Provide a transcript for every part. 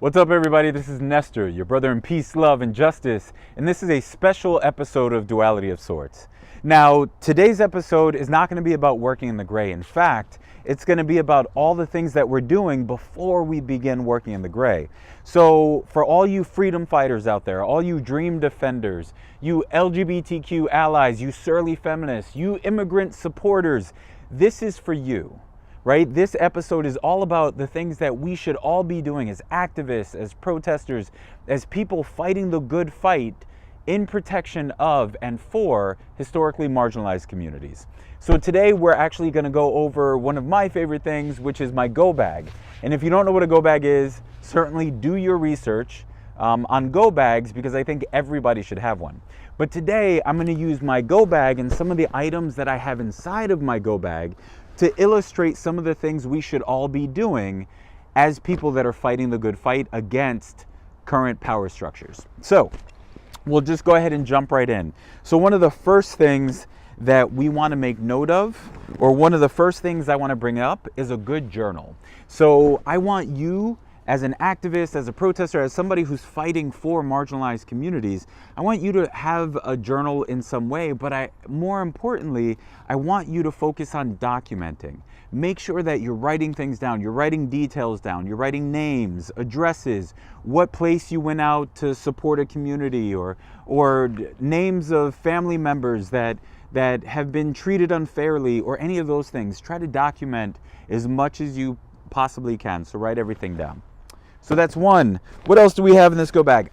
What's up, everybody? This is Nestor, your brother in peace, love, and justice, and this is a special episode of Duality of Sorts. Now, today's episode is not going to be about working in the gray. In fact, it's going to be about all the things that we're doing before we begin working in the gray. So, for all you freedom fighters out there, all you dream defenders, you LGBTQ allies, you surly feminists, you immigrant supporters, this is for you. Right? This episode is all about the things that we should all be doing as activists, as protesters, as people fighting the good fight in protection of and for historically marginalized communities. So today we're actually going to go over one of my favorite things, which is my go bag. And if you don't know what a go bag is, certainly do your research on go bags, because I think everybody should have one. But today I'm going to use my go bag and some of the items that I have inside of my go bag to illustrate some of the things we should all be doing as people that are fighting the good fight against current power structures. So we'll just go ahead and jump right in. So one of the first things that we want to make note of, or one of the first things I want to bring up, is a good journal. So I want you, as an activist, as a protester, as somebody who's fighting for marginalized communities, I want you to have a journal in some way, but more importantly, I want you to focus on documenting. Make sure that you're writing things down, you're writing details down, you're writing names, addresses, what place you went out to support a community, or names of family members that have been treated unfairly, or any of those things. Try to document as much as you possibly can, so write everything down. So that's one. What else do we have in this go bag?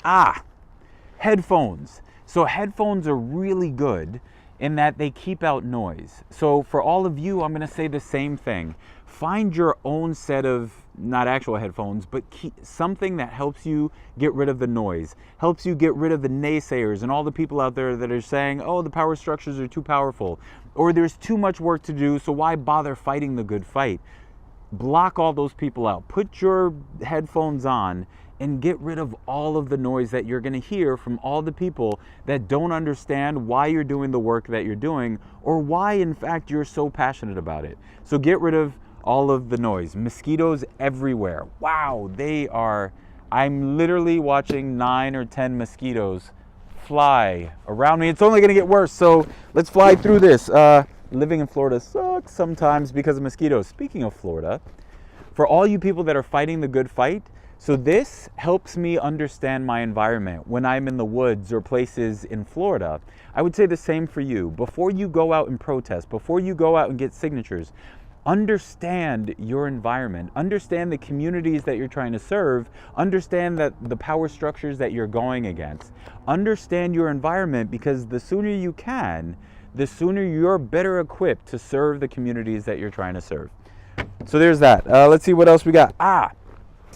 Headphones. So headphones are really good in that they keep out noise. So for all of you, I'm going to say the same thing. Find your own set of, not actual headphones, but something that helps you get rid of the noise, helps you get rid of the naysayers and all the people out there that are saying, oh, the power structures are too powerful, or there's too much work to do, so why bother fighting the good fight? Block all those people out. Put your headphones on and get rid of all of the noise that you're going to hear from all the people that don't understand why you're doing the work that you're doing, or why in fact you're so passionate about it. So get rid of all of the noise. Mosquitoes everywhere. Wow, I'm literally watching 9 or 10 mosquitoes fly around me. It's only going to get worse, so let's fly through this. Living in Florida sucks sometimes because of mosquitoes. Speaking of Florida, for all you people that are fighting the good fight, so this helps me understand my environment when I'm in the woods or places in Florida. I would say the same for you. Before you go out and protest, before you go out and get signatures, understand your environment, understand the communities that you're trying to serve, understand that the power structures that you're going against, understand your environment, because the sooner you can, the sooner you're better equipped to serve the communities that you're trying to serve. So there's that. Let's see what else we got.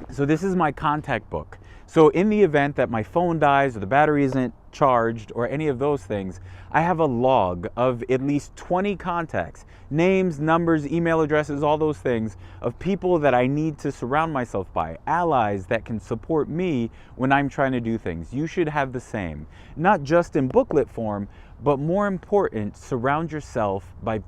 So this is my contact book. So in the event that my phone dies or the battery isn't charged or any of those things, I have a log of at least 20 contacts, names, numbers, email addresses, all those things, of people that I need to surround myself by, allies that can support me when I'm trying to do things. You should have the same, not just in booklet form, but more important, surround yourself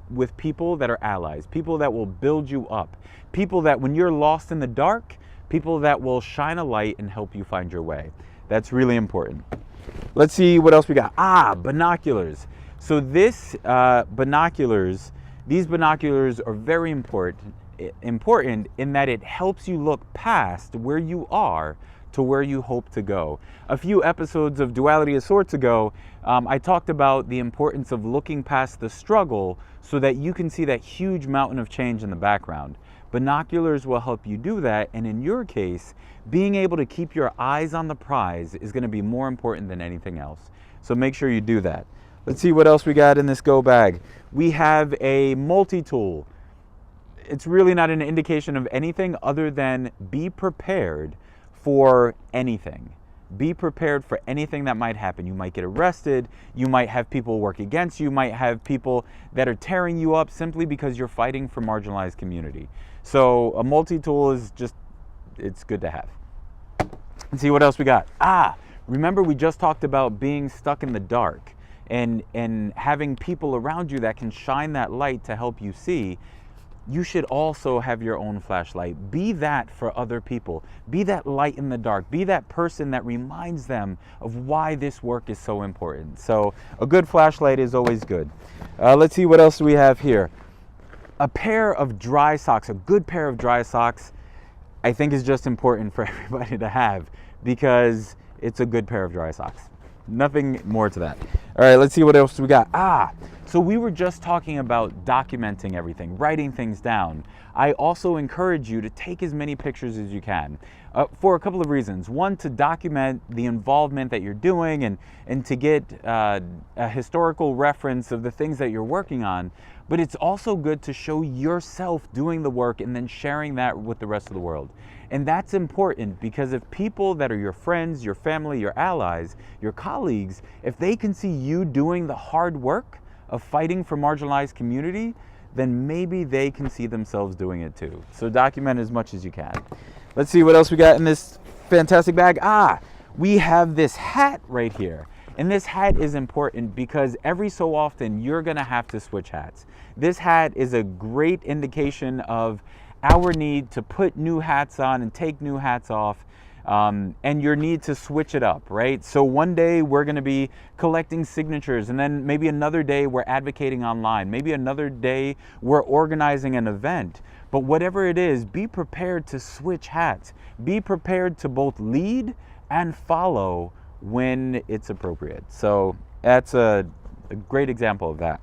with people that are allies, people that will build you up, people that when you're lost in the dark, people that will shine a light and help you find your way. That's really important. Let's see what else we got. Binoculars. So these binoculars are very important in that it helps you look past where you are to where you hope to go. A few episodes of Duality of Sorts ago, I talked about the importance of looking past the struggle so that you can see that huge mountain of change in the background. Binoculars will help you do that, and in your case, being able to keep your eyes on the prize is going to be more important than anything else. So make sure you do that. Let's see what else we got in this go bag. We have a multi-tool. It's really not an indication of anything other than be prepared for anything. Be prepared for anything that might happen. You might get arrested, you might have people work against you, you might have people that are tearing you up simply because you're fighting for marginalized community. So a multi-tool is it's good to have. Let's see what else we got. Remember we just talked about being stuck in the dark and having people around you that can shine that light to help you see. you should also have your own flashlight. Be that for other people. Be that light in the dark. Be that person that reminds them of why this work is so important. So a good flashlight is always good. Let's see what else we have here. A pair of dry socks, a good pair of dry socks, I think is just important for everybody to have because it's a good pair of dry socks. Nothing more to that. All right, let's see what else we got. So we were just talking about documenting everything, writing things down. I also encourage you to take as many pictures as you can for a couple of reasons. One, to document the involvement that you're doing and to get a historical reference of the things that you're working on. But it's also good to show yourself doing the work and then sharing that with the rest of the world. And that's important because if people that are your friends, your family, your allies, your colleagues, if they can see you doing the hard work of fighting for marginalized community, then maybe they can see themselves doing it too. So document as much as you can. Let's see what else we got in this fantastic bag. We have this hat right here. And this hat is important because every so often you're gonna have to switch hats. This hat is a great indication of our need to put new hats on and take new hats off, and your need to switch it up, right? So one day we're gonna be collecting signatures, and then maybe another day we're advocating online. Maybe another day we're organizing an event. But whatever it is, be prepared to switch hats. Be prepared to both lead and follow when it's appropriate. So that's a great example of that.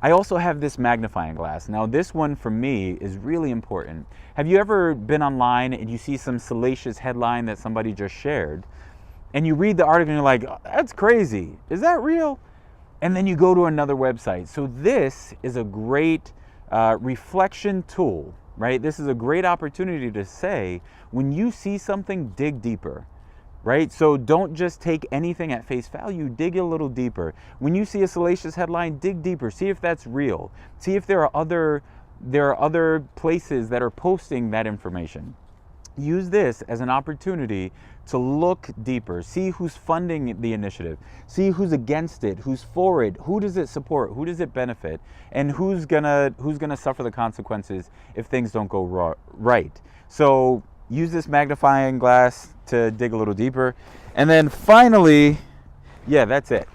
I also have this magnifying glass. Now this one for me is really important. Have you ever been online and you see some salacious headline that somebody just shared and you read the article and you're like, oh, that's crazy, is that real? And then you go to another website. So this is a great reflection tool, right? This is a great opportunity to say, when you see something, dig deeper. Right? So don't just take anything at face value, dig a little deeper. When you see a salacious headline, dig deeper, see if that's real. See if there are other places that are posting that information. Use this as an opportunity to look deeper, see who's funding the initiative, see who's against it, who's for it, who does it support, who does it benefit, and who's gonna suffer the consequences if things don't go right. So use this magnifying glass to dig a little deeper. And then finally, yeah, that's it.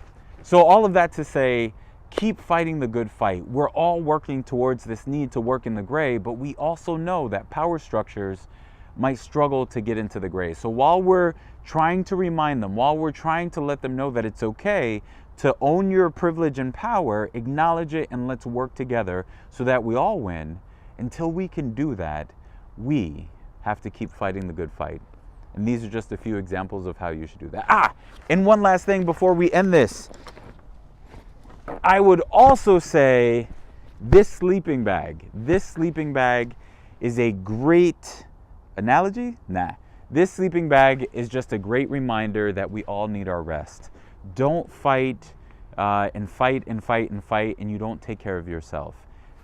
So all of that to say, keep fighting the good fight. We're all working towards this need to work in the gray, but we also know that power structures might struggle to get into the gray. So while we're trying to remind them, while we're trying to let them know that it's okay to own your privilege and power, acknowledge it, and let's work together so that we all win. Until we can do that, we have to keep fighting the good fight. And these are just a few examples of how you should do that. And one last thing before we end this. I would also say this sleeping bag is a great analogy? This sleeping bag is just a great reminder that we all need our rest. Don't fight and fight and fight and fight and you don't take care of yourself.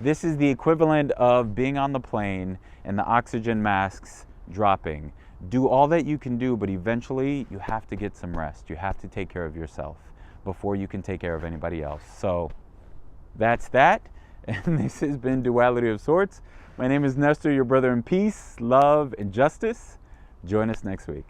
This is the equivalent of being on the plane and the oxygen masks dropping. Do all that you can do, but eventually you have to get some rest. You have to take care of yourself before you can take care of anybody else. So that's that. And this has been Duality of Sorts. My name is Nestor, your brother in peace, love, and justice. Join us next week.